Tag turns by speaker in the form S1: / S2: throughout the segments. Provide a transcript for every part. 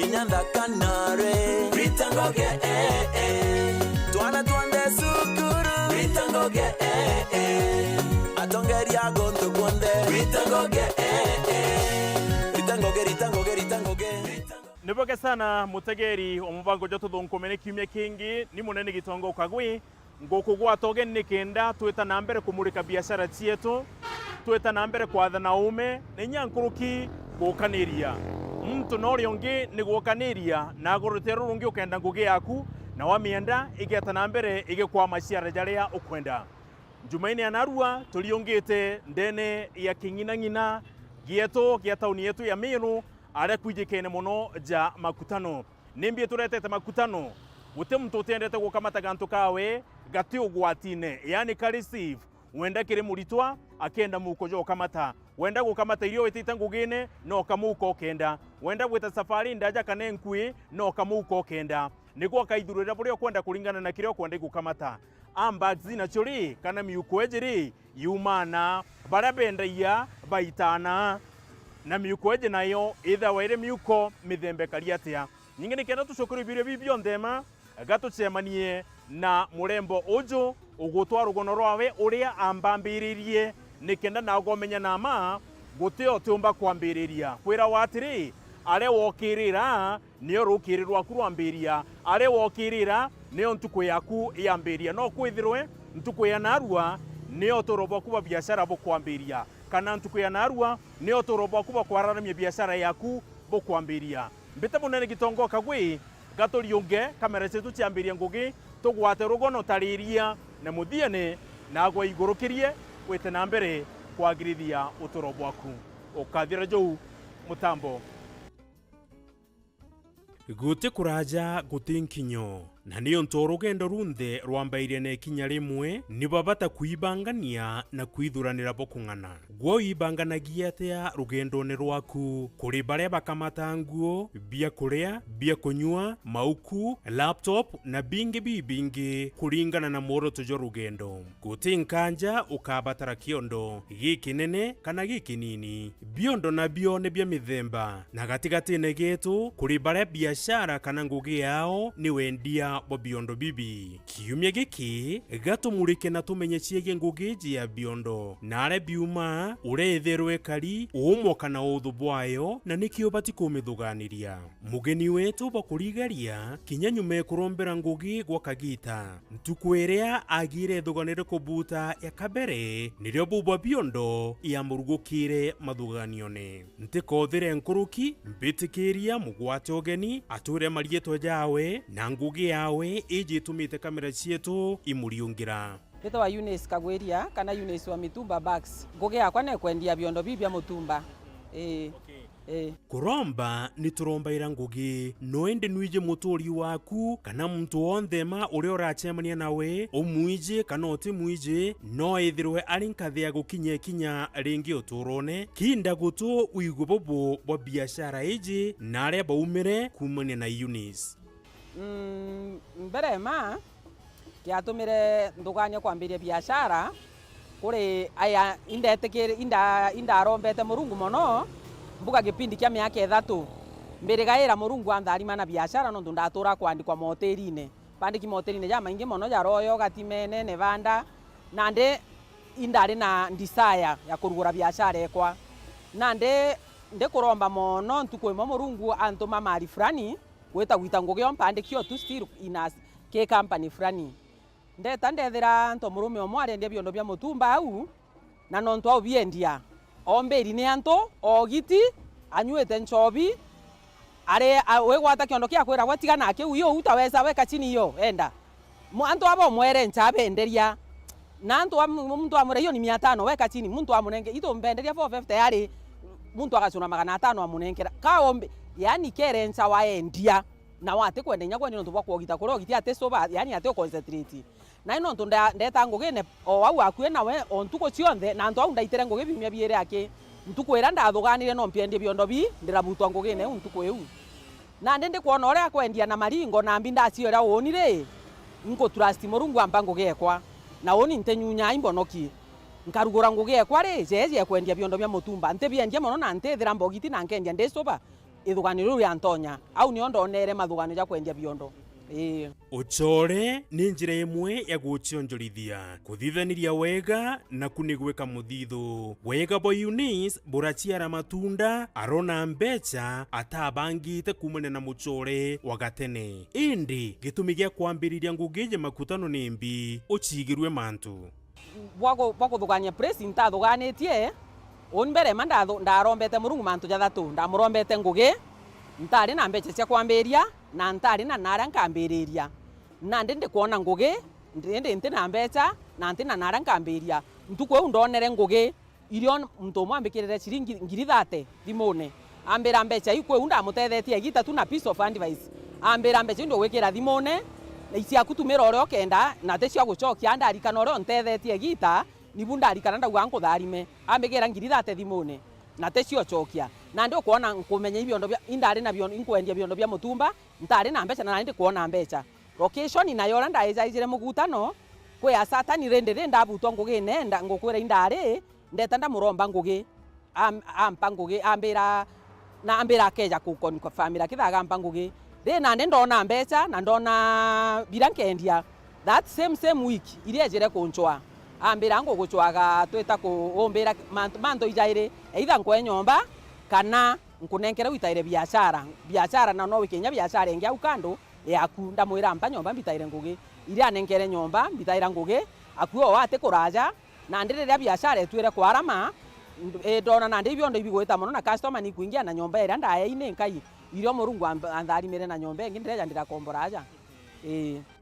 S1: kinyanda kanare ritangoge twana twande sukuru ritangoge atongeria gonto konde ritangoge ritangoge
S2: niboge sana mutegeri omubango jo Tuthunkume ne kiumia kingi ni munene gitongo kagwi ngoko gwatoge nikenda tweta na mbere kumurika biashara cietu tweta na mbere kwathana ume ne nyankuruki gukaniria mtu nori ongi ni gukaniria na gorotero rungi ukenda ngugi yaku na wamienda igeta na mbere igekwa maciara jaria ukwenda Jumaine anarua tuliongete ndene ya kingina gieto gia tauni yetu ya AMERU ara kwijikene muno ja makutano nimbie turetete makutano gute mtu utendete gukamata gantu kawe gati ugwatine yani ka receive wenda kire muritwa akenda muko jo kamata wenda gukamata irio wetita ngugine no kamuko kenda wenda gwita safari ndaja kane nkui no kamuko kenda niguo kaithurira buri kwenda kuringana na kire kwenda gukamata ambazi na chori kana miuko ejiri yumana barabendaiya baitana na miuko eje nayo itha waire miuko mithembe kariatia nyingine kenda tucokuru birio BIONDO gatucemanie na murembo uju ugutwa rugono rwawe uria ambambiririe nikenda nagomenya nama guteo tumba kwambiriria kwira watiri are wokirira niyo rukirirwa kurwambiria are wokirira niyo ntuku yaku yambiria no kwithirwe ntuku ya narua niyo turobo kuba biashara bo kwambiria kana ntuku ya narua niyo turobo kuba kwararamia biashara yaku bo kwambiria mbita munene gitongo kagwi gatoriunge kamera cetu ciambiria ngugi tugwate rugono tariria na muthiane na gwa igurukirie wete na mbere kwagirithia utoro bwaku ukathira jou mutambo gute kuraja gute nkinyo na niyo ntorugendo runthe rwambairie na ikinya rimwe ni babata kuibangania na kwithuranira bokung'ana gwo ibanganagia atia rugendone rwaku kuri baria bakamata nguo bia kuria bia kunyua mauku laptop na bingi kuringana na muoroto jo rugendo gute nkanja ukabatara kiondo gikinene kana gikinini BIONDO na BIONDO bia mithemba na gatigatine gitu kuri baria biashara kana ngugi yao ni wendia bo BIONDO bibi kiumia giki gatumurike na tumenye ciege ngugi ya BIONDO nare biuma uretherwe kari umo kana uthu bwayo na nikio bati kumithuganiria mugeni wetu bakurigaria kinya nyume kurombera ngugi gwa kagita ntukwerea agire thuganire kubuta ya kabere nirio bubwa BIONDO ya murugukire mathuganione ntikothire nkuruki mbitikiria mugwate ogeni ature marieto jawe na ngugi yawe iji tumite kamera cietu imuriungira
S3: Peto wa Eunice Kagweria kana Eunice wa MITUMBA bags ngugi yakwa ne kwendia BIONDO bibia mutumba
S2: kuromba ni turombaira ngugi noende nuije muturi waku kana muntu wonthema uri uracemania nawe umuije kana otimuije no ithirwe ari nkathia gukinya ringi uturone kinda gutu uigu bobo bo biashara iji nare baumire kumane na Eunice
S3: mbere ma kiatumire nduganya kwambiria biashara kuri aya indetekere inda rombete murungu mono mbuga gipindi kia miaka 3 mbere gaira murungu antharima na biashara no ndatura kwandikwa moterine pandiki moterine ja maingi mono ja royo gatimene nevanda nande indari na desire ya kurugura biashara ekwa nande kuromba mono ntuko imo murungu antuma mari frani weta wita ngugi ompande kio tu still inas ke company frani ndeta ndethira nto murume omware ndia BIONDO bia mutumba au na nonto au biendia omberi ni anto ogiti anyuete nchobi are we gwata kiondo kia kwira gwatiga nake uyo utaweza weka chini hiyo enda anto abo mwere nchabe enderia na anto mtu amure hiyo ni 500 weka chini mtu amunenge ito mbenderia 450 yari mtu akachuna 500 amunengera kaombe yani kere ncha waendia na wate kwendenya kwa nonto bakogita kurogiti ate soba yani ate concentrate na ino nto ndeta ngugine o wau akue nawe ontuko cionthe na nto au ndaitere ngugi bimia biere yake ntuko era ndathuganire no mpiendie BIONDO bi ndirabutwa ngugine ntuko eu na ndende kuona ore akwendia na maringo na mbinda cio era wonire nko trust murungu amba ngugi ekwa na woni ntenyunya imbonoki nkarugura ngugi ekwa ri jeje kwendia BIONDO bia mutumba nte biendia mono na nte thira mbogiti na nkendia ndesoba ithugani riu ya ntonya au nio ndonere mathugano ja kwendia biondo.
S2: Uchore ni njira imwe ya gucionjorithia kuthithaniria wega na kunigwika muthithu wega bo Eunice burachiara matunda arona mbecha atabangite kumene na muchore wa gatene indi gitumi gia kwambiriria ngugije makutano nimbi uchigirwe mantu
S3: bwako thugania president athuganitie onbere manda ndarombete murungu mantu jathatu ndamurombete ngugi ntari na mbecha cia kwambiria na ntari na nara nkambiriria na ndinde kuona ngugi ndinde na mbecha na ntina nara nkambiria ntuko eu ndonere ngugi irio muntu mwambikirire ciringi 30 thimune ambira mbecha ikwe unda mutethetie gita tu na piece of advice ambira mbecha ndo wikira thimune na isi akutumira oro kenda na te cia gucokia ndarikana oro ntethetie gita nibu ndarikana ndauga nkutharime ambikira 30 thimune na te cio cokia na ndio kuona nkumenya ibiondo bya indari na biondo inkwendia biondo bya mutumba ntari na mbecha na ndi kuona mbecha location inayora ndaejaijire mugutano kwe asatani rende ndabutwa ngugi nenda ngukwira indari ndeta ndamuromba ngugi ampa ngugi ambira keja kukoni kwa family kithaga ampa ngugi na ndona mbecha na ndona birankendia that same week iria jire kunchwa ambira ngo guchwaga twita kuombera manto ijaire either nkwe nyomba kana nkunenkera witaire biashara na no wikenya biashara engia ukando yaku ndamwira mpa nyomba mbitaire ngugi iria nenkere nyomba mbitaira ngugi akuo wate kuraja na ndirira biashara etwire kwarama ndona na ndibiondo ibigweta muno na customer ni kuingia na nyomba ira ndaye ine nkai irio murungu anthari mere na nyomba engi ndireja ndirakomboraja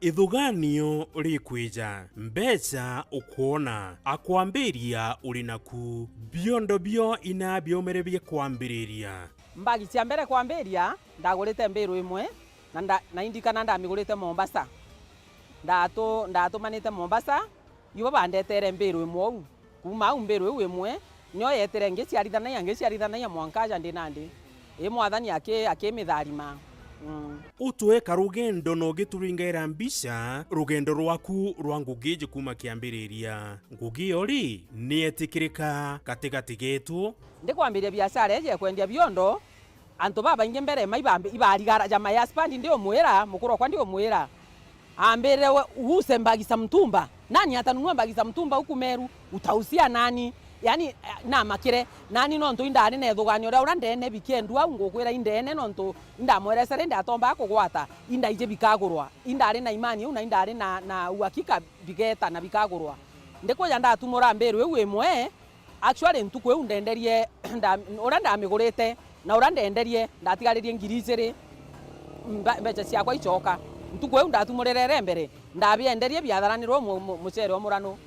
S2: ithuganio rikwija mbecha ukuona akwambiria uri naku biondo bio ina biomerebie kwambiriria
S3: mbagi cia mbere kwambiria ndagurite mbiru imwe na indikana ndamigurite Mombasa ndatumanite Mombasa ibo bandetere mbiru imwe kuma au mbiru imwe nyo yetere ngiciarithanaia mwankaja ndinandi mwathani akimidharima
S2: utweka rugendo no gituringaira mbisha rugendo rwaku rwa ngugije kuma kiambiriria ngugi ori nietikirika katigati gitu
S3: ndikwambiria biashara eje kwendia biondo antu baba inge mbere ibarigara jama ya spandi ndio mwera mukuru kwa ndio mwera ambere use mbagisa mtumba nani atanunua mbagisa mtumba huku Meru utausia nani yani na makire nani nonto indari ne thugani ora urandene bikendu au ngukwira indene nonto ndamweresere ndatomba kugwata indaije bikagurwa indari na imani una indari na uhakika bigeta na bikagurwa ndikoja ndatumura mberu ewe imwe actually ntuko eu ndenderie ora ndamigurite na ora ndenderie ndatigaririe 2000 mbecha ciakwa icoka ntuko eu ndatumurere mbere ndabienderie biatharanirwo mucere wa murano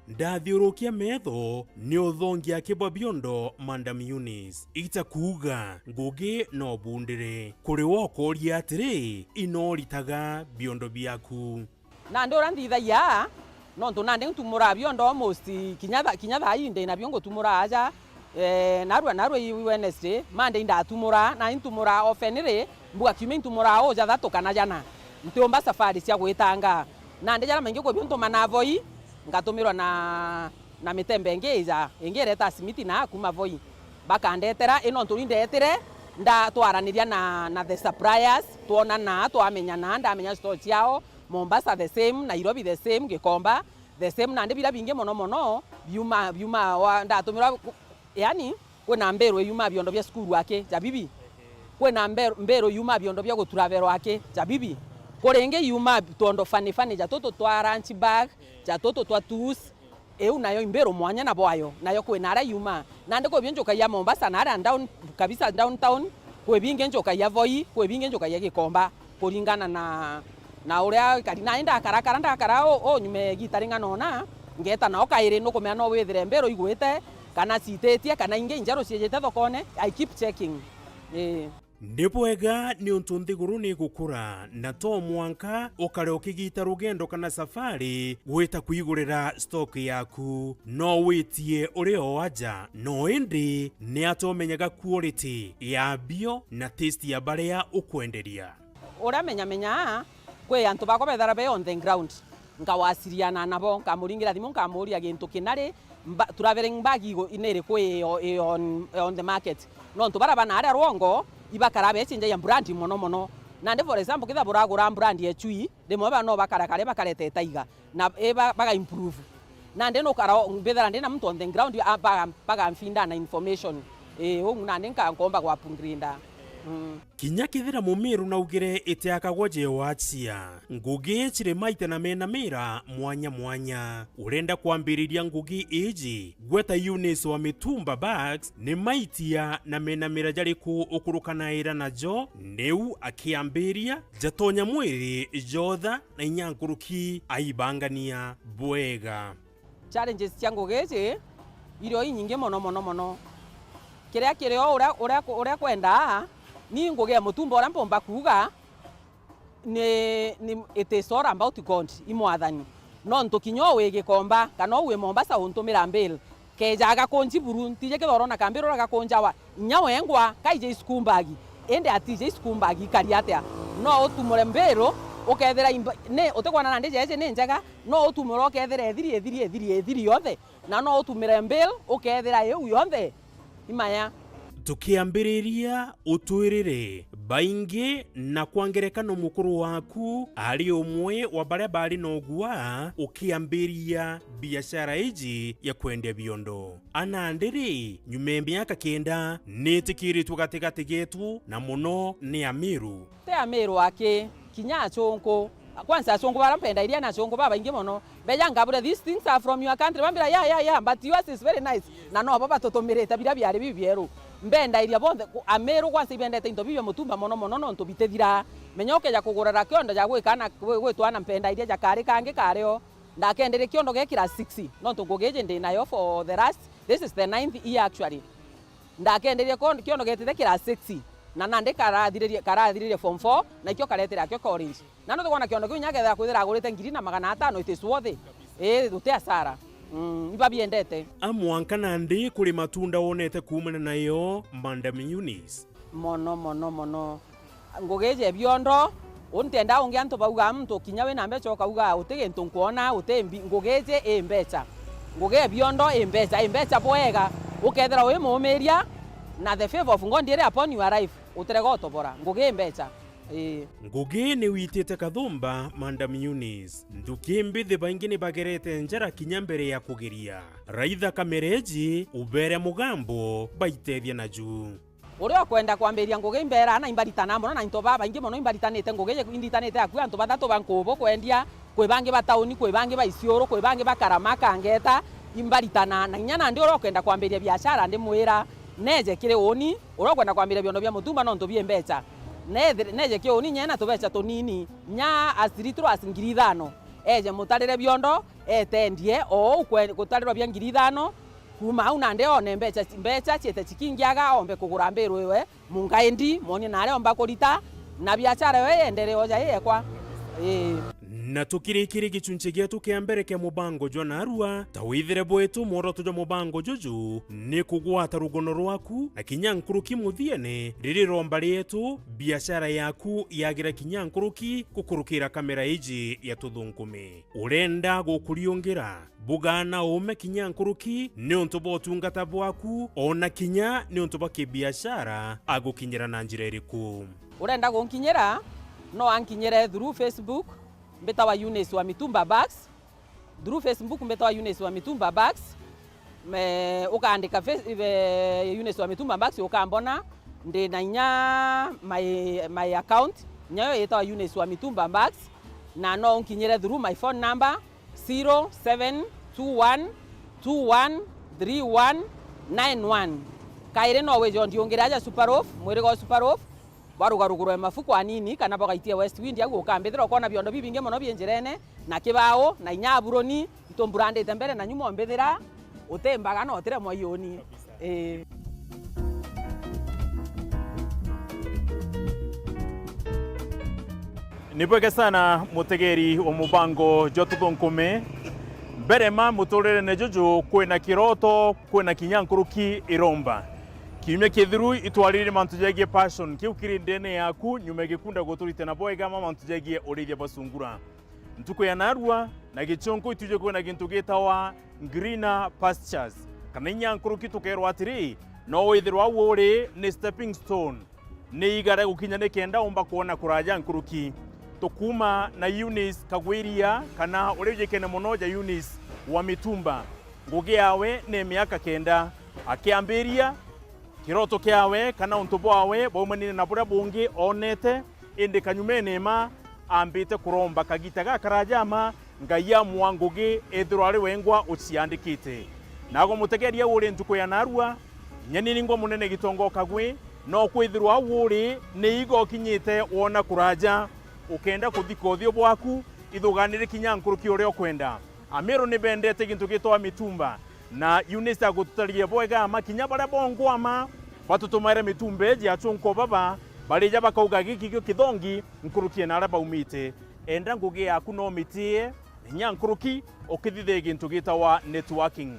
S2: ndathiurukia metho ni uthongia kibwa biondo Madam Eunice itakuga ngugi no bundire kuri wokoria atiri inoritaga biondo biaku
S3: na ndora nthithagia no ntunande ntumura biondo almost kinyatha inde na biongo tumura aja narwa Wednesday Monday ndatumura na ntumura ofenire mbuga kiume ntumura oja thatu kana jana ntiomba safari cia gwitanga na ndejara maingi ko bionto manavoi ngatumirwa na mitembe ngeja engereta simiti na kuma voi bakandetera ino nturindetire ndatwaraniria na the suppliers tuona na twamenya na ndamenya store ciao Mombasa the same Nairobi the same Gikomba the same na ndibira bingi mono biuma wa ndatumirwa yani kwena mberu yuma biondo bya skuru wake jabibi kwena mberu yuma biondo bya gutravero wake jabibi korenge yuma tondo fani ja toto twa ranch bag ja toto twa tus eu nayo imbero mwanya na bwayo nayo kwena ara yuma na ndiko byenjoka ya Mombasa na ara kabisa downtown kwe binge njoka ya Voi kwe binge njoka ya Gikomba kuringana na uria karina enda karakara ndakara nyume gitaringa nona ngeta na okaire no komea no wethire mbero igwete kana citetie kana inge njaro ciejete thokone I keep checking
S2: Ndibwega ni untu nthiguru ni gukura na to mwanka ukare ukigita rugendo kana safari gwita kuigurira stock yaku no witie uri o aja no indi ni atomenyaga quality ya bio na taste ya baria ukwenderia
S3: ora menya kwe antu bako bethara be on the ground nkawasiriana nabo nkamuringira thimu nkamuria gintu kinari traveling bag inere ko on the market no ntubara bana ari rwongo ibakara bechinja ya brand mono nande for example kitha buragura brand ye chui demo bano bakara kale bakarete taiga na baga improve nande no kara mbethera ndina mtu on the ground baga mfinda na information nande nkomba kwa pungrinda
S2: kinya kithira mumiru na ugire itiakagwo je wachia ngugi chire maite na mena mira mwanya urenda kwambiriria ngugi iji gweta units wa mitumba bags ni maitia na mena mira jari ku ukurukana ira na jo neu akiambiria jatonya mwiri jotha na inyankuruki aibangania bwega
S3: challenges cia ngugi iji irio nyingi mono kiria ura kwenda ni ngugi ya mutumba ora mpomba kuga ni it is all about God imwathani no ntukinyo wege komba kana uwe Mombasa untumira mbele kejaga konji burunti je kithorona kambiro raga konjawa nyawe engwa kaije iskumbagi ende atije iskumbagi kariatea no utumure mbero ukethera ne utekwana na ndije je ne njaga no utumure ukethera ethiri yothe na no utumire mbele ukethera yu yothe imaya
S2: tukiambiriria utwirire baingi na kwangerekano mukuru waku ari umwe wa baria bari nogwa ukiambiria biashara iji ya kwendea biondo anandiri nyume miaka kenda nitikiritwe gatigati gitu na muno ni AMERU
S3: te AMERU ake kinya chonko kwanza chonko barampenda iria na chonko baba ingi mono bejanga bure these things are from your country bambira yeah but yours is very nice na no baba totomirete bira byari bibyeru mbenda iria bonthe AMERU kwanza ibendete into bibye mutumba mono no ntubitethira menyoke ya kugurira kiondo ya gwikana gwitwana mpenda iria jakari kange kareo ndakendere kiondo gekira 60 no ntungugeje ndi nayo for the last this is the 9th year actually ndakendere kiondo getete kira 60 na nande karathiririe form 4 na ikyo karetera kyo college na no tukona kiondo kinyagetha kwithira agurite 5,500 it is worth utea sara iba biendete
S2: amwanka ndi kuri matunda wonete kumana nayo Madam Eunice
S3: mono ngugeje biondo untenda ungi antu bauga mtu kinyawe na mbecho kauga utege ntunkuona utembi ngugeje embecha nguge biondo embecha boega ukethera we mumeria na the favor of God ire upon your life uterega utobora nguge embecha
S2: ngugi ni witete kathumba Madam Eunice ndukimbithi baingine bagerete njara kinya mbere ya kugeria raitha kamereji ubere mugambo baitethia na juu
S3: uri okwenda kwambiria ngugi imbera na imbaritana mono na into baba ingi mono imbaritanite ngugi inditanite akua antu bathatu bankubo kwendia kwi bangi ba tauni kwi bangi ba isioro kwi bangi ba karamaka ngeta imbaritana na nyana ndi uri okwenda kwambiria biashara ndi mwira neje kire oni uri okwenda kwambiria biondo bia mutumba no ntubie mbecha neje kio oni nyena tubecha tunini nya asiritro asingiri 5 eje mutarire biondo etendie o gutariro bia ngiri 5 kuma au nande one mbecha chiete chikingiaga ombe kugura AMERU wewe mungaendi moni nare omba kurita na biashara wewe endere oja yekwa
S2: na tukirikiri gichunche gyetu kia mbere kia mubango jwa narua tawithire bwetu mworoto jwa mubango juju ni kugwata rugono rwaku na kinyankuruki muthiene riri romba rietu biashara yaku yagira kinyankuruki kukurukira kamera iji ya Tuthunkume urenda gukuriungira bugana ume kinyankuruki ni untu botungata bwaku ona kinya ni untu bakibiashara agukinyira na njira iriku
S3: urenda gunkinyira no ankinyire through Facebook mbetawa Eunice wa Mitumba Bags through Facebook mbetawa Eunice wa Mitumba Bags ukaandika Eunice wa Mitumba Bags ukambona ndi na nya my account nyayo yetawa Eunice wa Mitumba Bags na no unkinyire through my phone number 0721213191 kaire no wejo ndiongeraja superoff mwirigo superoff warugarugurwe mafuko anini kana bagaitie West Wind yagu ukambethera ukona biondo bibinge mono bienjerene na kibao na inyaburoni itomburandete mbere na nyuma ombethera utembaga no tere moyoni
S2: nibwege sana mutegeri wa mubango jwa Tuthunkume berema muturire ne juju kwina kiroto kwina kinyankuruki iromba kiume kithiru itwarire mantu jegie passion kiu kiri ndene yaku nyume gikunda guturite na boega mantu jegie urithia basungura ntuko ya narua na gichonko ituje ko na gintu gitawa greener pastures kana inyankuruki tukerwa atiri no withirwa wuri ni stepping stone ni igara gukinya ne kenda umba kuona kuraja nkuruki tukuma na Eunice Kagwiria kana urije kene monoja Eunice wa Mitumba ngugi yawe ne miaka kenda akiambiria kiroto kiawe kana untubo wawe baumanine na bura bungi onete indi kanyumene ma ambite kuromba kagita gakarajama ngaya mwangugi ethirwari wengwa uciandikite nago mutegeria uri ntuko ya narua nyeni ningwa munene gitongo kagwi no kwithirwa wuri ni igo kinyite wona kuraja ukenda kuthikothio bwaku ithuganire kinyankuruki uri okwenda AMERU ni bendete gintu gitwa Mitumba na Eunice agututarie bwega makinya bara bongwama batutumaire mitumbe ya chunko baba barija bakauga gikigyo kithongi nkurukie na araba umite enda ngugi yaku no mitie nyankuruki okithithe gintu gitawa networking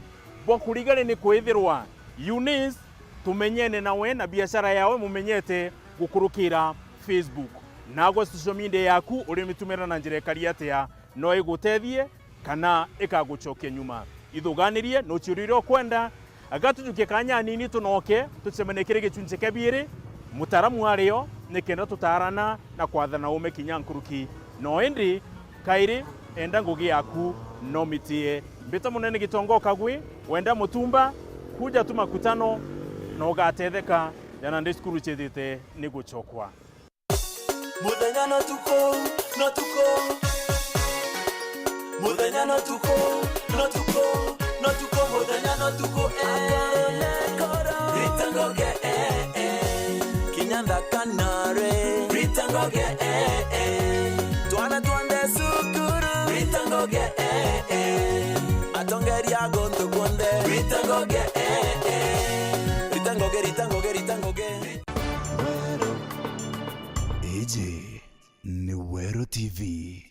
S2: bokurigare ni kwithirwa Eunice tumenyene nawe na biashara yawe mumenyete gukurukira Facebook nago social media yaku uri mitumira na njire kariatia no igutethie kana ikaguchokia nyuma ithuganirie no chiriro kwenda agatujuke kanya nini tunoke tucemenekere gicunje kabiri mutaramu ario nikenda tutarana na kwathana ume kinyankuruki no endi KIRI enda ngugi yaku no mitie mbita munene gitongo kagwi wenda Mutumba kuja tu makutano no gatetheka yana ndeskuru chedete ni guchokwa
S1: Mudanya no tuko Mudanya no tuko Mudanya no tuko Ritangoge Kinyanda kanare Ritangoge Tuana tuande sukuru Ritangoge Atongeri agonto kwande Ritangoge Ritangoge AJ Newero TV.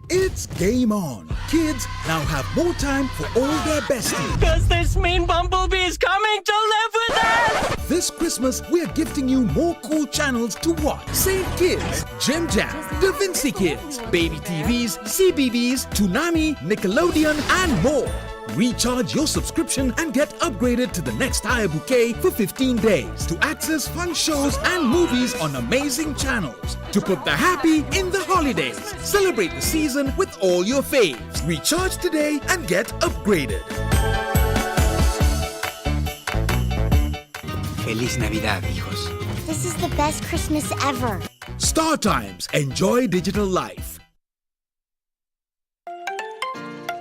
S4: It's game on. Kids now have more time for all their besties.
S5: Because this mean bumblebee is coming to live with us!
S4: This Christmas, we're gifting you more cool channels to watch. Save Kids, Jim Jam, Da Vinci Kids, Baby TVs, CBBS, Toonami, Nickelodeon, and more. Recharge your subscription and get upgraded to the next THAABU K for 15 days to access fun shows and movies on amazing channels. To put the happy in the holidays. Celebrate the season with all your faves. Recharge today and get upgraded.
S6: Feliz Navidad, hijos.
S7: This is the best Christmas ever.
S4: Star Times. Enjoy digital life.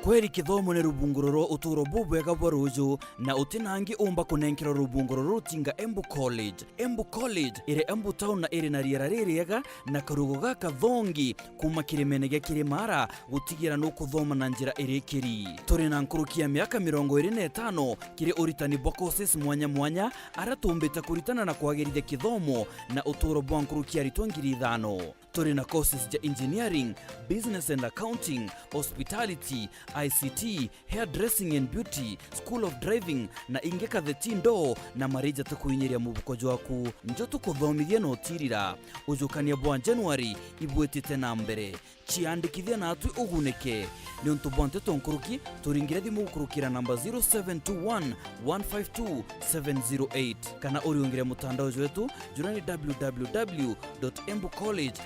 S6: Kweri kithomo ni rubunguroro uturo bubwega bwaruju na utinangi umba kunenkera rubunguroro tinga Embu College. Embu College ire Embu Town na ire na riera ririega na karugo gaka thongi kuma kirimene gya Kirimara gutigira no kuthoma na njira ire kiri. Turi na nkurukia miaka 25 kiri uritani bwa courses mwanya mwanya aratumbita kuritana na kwagirithia kithomo na uturo bwa nkurukia ritwangiri 5. Turi na courses ja engineering, business and accounting, hospitality, ICT, hairdressing and beauty, school of driving na ingeka the tindo na marija tukuinyeria mubukojo waku njoto kuthomithia no tirira ujukania bwa January ibwetite na mbere chiandikithia na atwi uguneke ni untu bonte tonkuruki turingira thimu gukurukira namba 0721 152 708 kana uriungire mutandao wetu jurani www.embucollege.ac.ke.
S8: Embu College,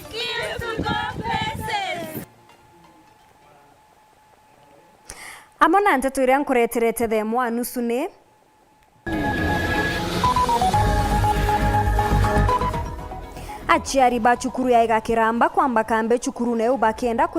S8: skills to go places.
S9: Amona nteto iria nkureterete the mwa nusu ni achiari ba chukuru ya igakiramba kwamba kambe chukuru ne ubakenda kwe